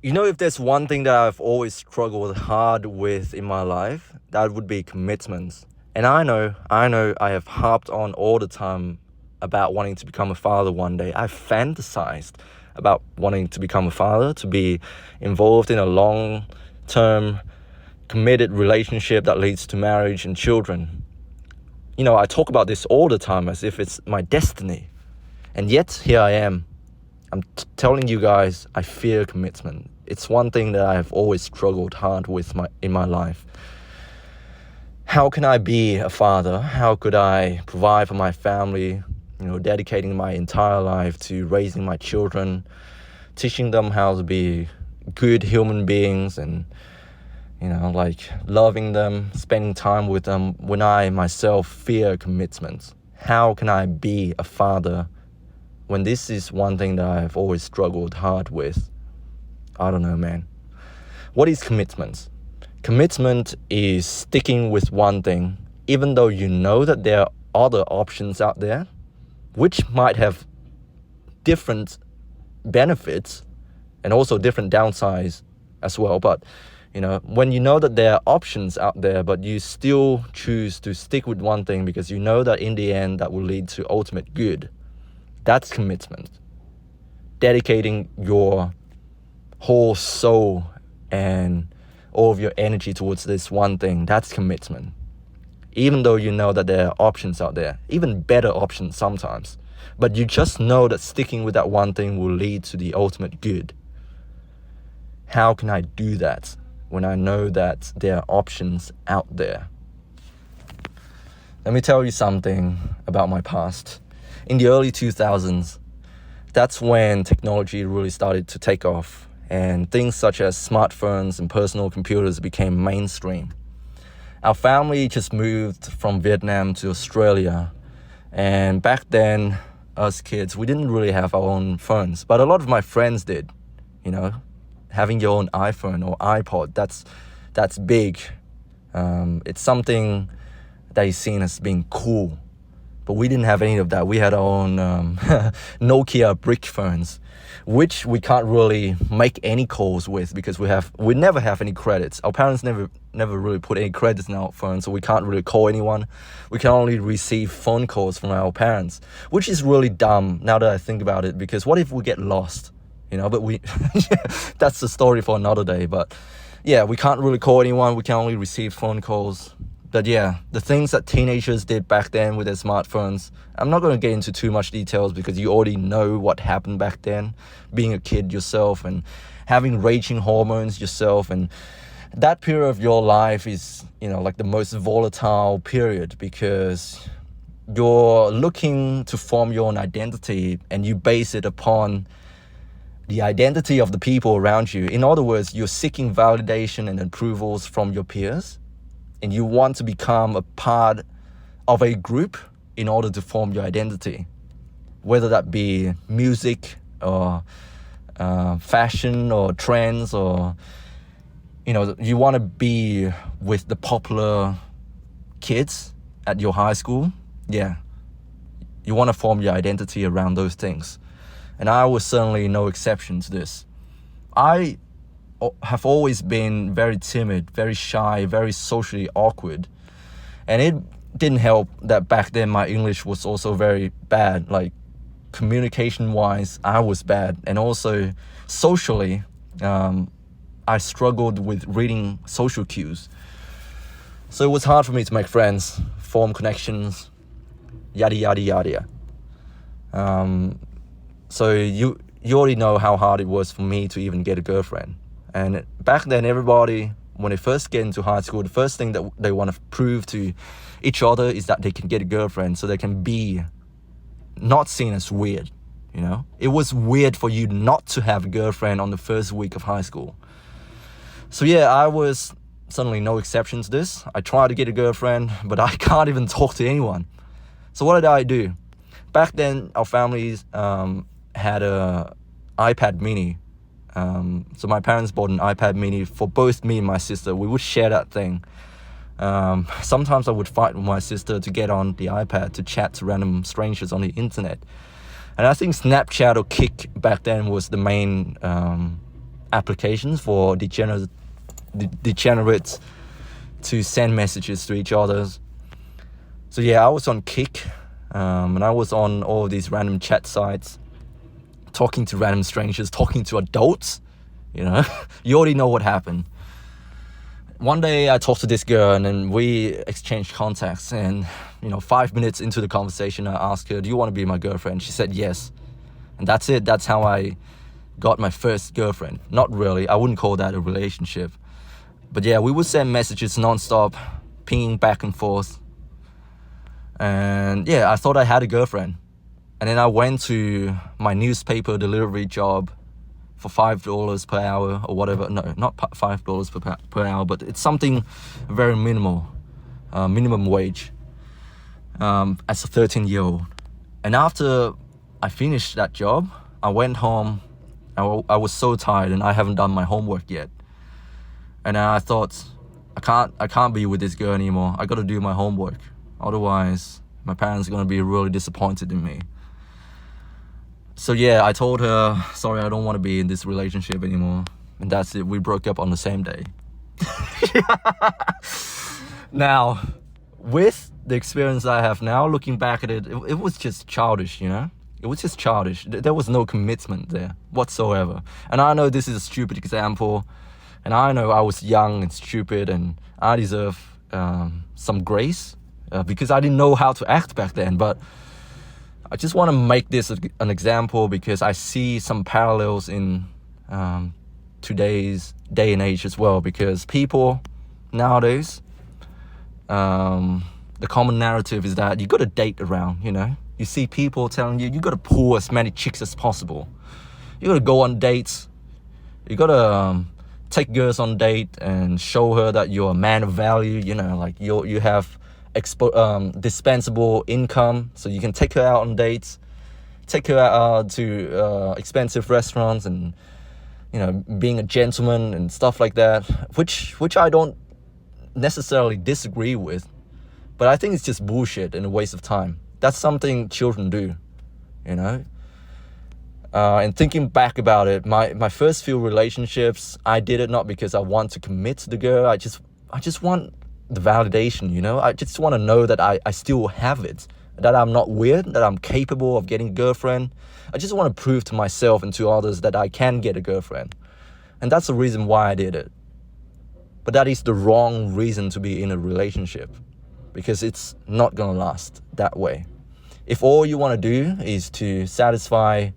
If there's one thing that I've always struggled hard with in my life, that would be commitments. And I know I have harped on all the time about wanting to become a father one day. I've fantasized about wanting to become a father, to be involved in a long-term, committed relationship that leads to marriage and children. I talk about this all the time as if it's my destiny. And yet, here I am. I'm telling you guys, I fear commitment. It's one thing that I have always struggled hard with in my life. How can I be a father? How could I provide for my family, dedicating my entire life to raising my children, teaching them how to be good human beings and, like loving them, spending time with them when I myself fear commitment? How can I be a father when this is one thing that I've always struggled hard with? I don't know, man. What is commitment? Commitment is sticking with one thing, even though you know that there are other options out there, which might have different benefits and also different downsides as well. But, when you know that there are options out there, but you still choose to stick with one thing because you know that in the end that will lead to ultimate good, that's commitment. Dedicating your whole soul and all of your energy towards this one thing, that's commitment. Even though you know that there are options out there, even better options sometimes, but you just know that sticking with that one thing will lead to the ultimate good. How can I do that when I know that there are options out there? Let me tell you something about my past. In the early 2000s, that's when technology really started to take off, and things such as smartphones and personal computers became mainstream. Our family just moved from Vietnam to Australia, and back then, us kids, we didn't really have our own phones, but a lot of my friends did. Having your own iPhone or iPod, that's big. It's something that is seen as being cool. But we didn't have any of that. We had our own Nokia brick phones, which we can't really make any calls with because we never have any credits. Our parents never really put any credits in our phone, so we can't really call anyone. We can only receive phone calls from our parents, which is really dumb now that I think about it, because what if we get lost? But that's the story for another day. But yeah, we can't really call anyone. We can only receive phone calls. But yeah, the things that teenagers did back then with their smartphones, I'm not going to get into too much details because you already know what happened back then, being a kid yourself and having raging hormones yourself. And that period of your life is, like the most volatile period because you're looking to form your own identity and you base it upon the identity of the people around you. In other words, you're seeking validation and approvals from your peers, and you want to become a part of a group in order to form your identity, whether that be music or fashion or trends, or you want to be with the popular kids at your high school. Yeah, you want to form your identity around those things. And I was certainly no exception to this. I have always been very timid, very shy, very socially awkward. And it didn't help that back then my English was also very bad. Like communication-wise, I was bad. And also socially, I struggled with reading social cues. So it was hard for me to make friends, form connections, yada, yada, yada. So you already know how hard it was for me to even get a girlfriend. And back then, everybody, when they first get into high school, the first thing that they want to prove to each other is that they can get a girlfriend so they can be not seen as weird, It was weird for you not to have a girlfriend on the first week of high school. So yeah, I was certainly no exception to this. I tried to get a girlfriend, but I can't even talk to anyone. So what did I do? Back then, our families had a iPad mini. So my parents bought an iPad mini for both me and my sister. We would share that thing. Sometimes I would fight with my sister to get on the iPad to chat to random strangers on the internet. And I think Snapchat or Kik back then was the main applications for degenerates to send messages to each other. So yeah, I was on Kik, and I was on all these random chat sites, talking to random strangers, talking to adults. You know, you already know what happened. One day I talked to this girl and then we exchanged contacts, and 5 minutes into the conversation I asked her, do you want to be my girlfriend? She said yes. And that's it. That's how I got my first girlfriend. Not really, I wouldn't call that a relationship. But yeah, we would send messages non-stop, pinging back and forth. And yeah, I thought I had a girlfriend. And then I went to my newspaper delivery job for $5 per hour or whatever. No, not $5 per hour, but it's something very minimal, minimum wage, as a 13-year-old. And after I finished that job, I went home. I was so tired and I haven't done my homework yet. And I thought, I can't be with this girl anymore. I got to do my homework. Otherwise, my parents are going to be really disappointed in me. So yeah, I told her, sorry, I don't want to be in this relationship anymore. And that's it. We broke up on the same day. Now, with the experience I have now, looking back at it, it was just childish, It was just childish. There was no commitment there whatsoever. And I know this is a stupid example. And I know I was young and stupid and I deserve some grace because I didn't know how to act back then. But I just want to make this an example because I see some parallels in today's day and age as well. Because people nowadays, the common narrative is that you got to date around, You see people telling you got to pull as many chicks as possible. You got to go on dates. You got to take girls on date and show her that you're a man of value, like you have dispensable income, so you can take her out on dates, take her out to expensive restaurants, and being a gentleman and stuff like that, which I don't necessarily disagree with, but I think it's just bullshit and a waste of time. That's something children do, and thinking back about it, my first few relationships, I did it not because I want to commit to the girl. I just want the validation, I just want to know that I still have it, that I'm not weird, that I'm capable of getting a girlfriend. I just want to prove to myself and to others that I can get a girlfriend. And that's the reason why I did it. But that is the wrong reason to be in a relationship, because it's not going to last that way. If all you want to do is to satisfy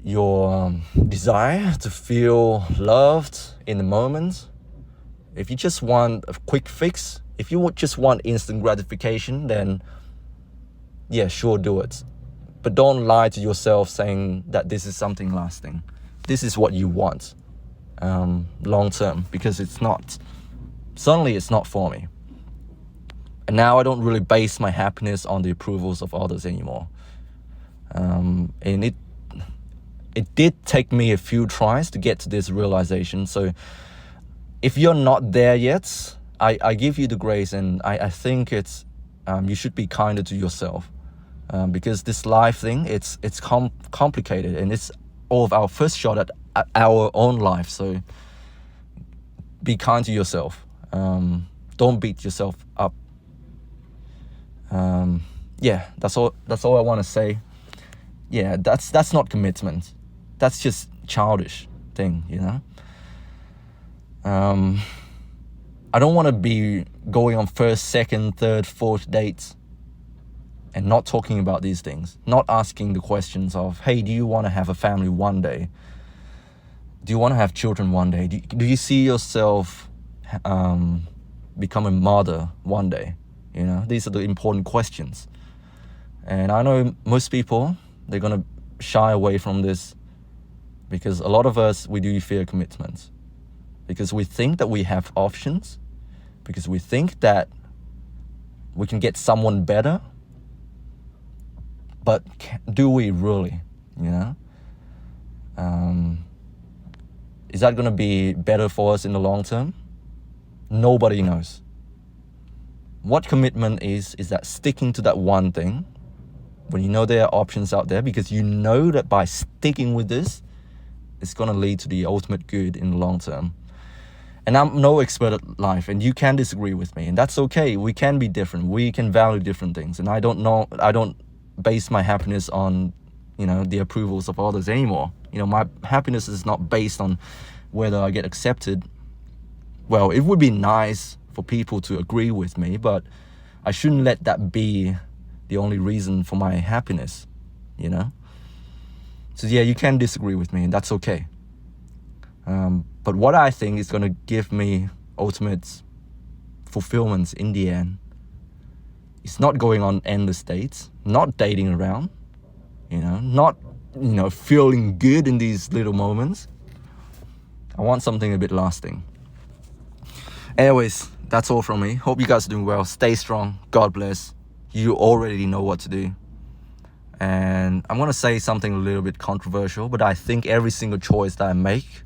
your desire to feel loved in the moment, if you just want a quick fix, if you just want instant gratification, then yeah, sure, do it. But don't lie to yourself saying that this is something lasting. This is what you want long term, because it's not. Suddenly it's not for me. And now I don't really base my happiness on the approvals of others anymore. And it did take me a few tries to get to this realization. So if you're not there yet, I give you the grace, and I think it's you should be kinder to yourself, because this life thing, it's complicated, and it's all of our first shot at our own life. So be kind to yourself. Don't beat yourself up. Yeah, that's all I want to say. Yeah, that's not commitment. That's just childish thing, I don't want to be going on first, second, third, fourth dates and not talking about these things, not asking the questions of, hey, do you want to have a family one day? Do you want to have children one day? Do you see yourself become a mother one day? These are the important questions. And I know most people, they're going to shy away from this because a lot of us, we do fear commitment. Because we think that we have options, because we think that we can get someone better, but do we really, Is that going to be better for us in the long term? Nobody knows. What commitment is that sticking to that one thing, when you know there are options out there, because you know that by sticking with this, is going to lead to the ultimate good in the long term. And I'm no expert at life, and you can disagree with me, and that's okay. We can be different. We can value different things. And I don't base my happiness on, the approvals of others anymore. My happiness is not based on whether I get accepted. Well, it would be nice for people to agree with me, but I shouldn't let that be the only reason for my happiness, So yeah, you can disagree with me, and that's okay. But what I think is going to give me ultimate fulfillment in the end is not going on endless dates, not dating around, not, feeling good in these little moments. I want something a bit lasting. Anyways, that's all from me. Hope you guys are doing well. Stay strong. God bless. You already know what to do. And I'm going to say something a little bit controversial, but I think every single choice that I make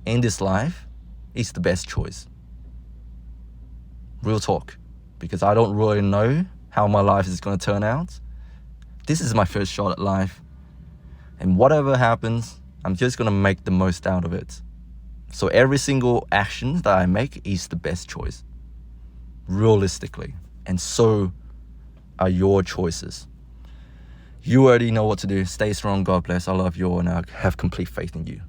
in this life is the best choice. Real talk. Because I don't really know how my life is going to turn out. This is my first shot at life. And whatever happens, I'm just going to make the most out of it. So every single action that I make is the best choice. Realistically. And so are your choices. You already know what to do. Stay strong. God bless. I love you all, and I have complete faith in you.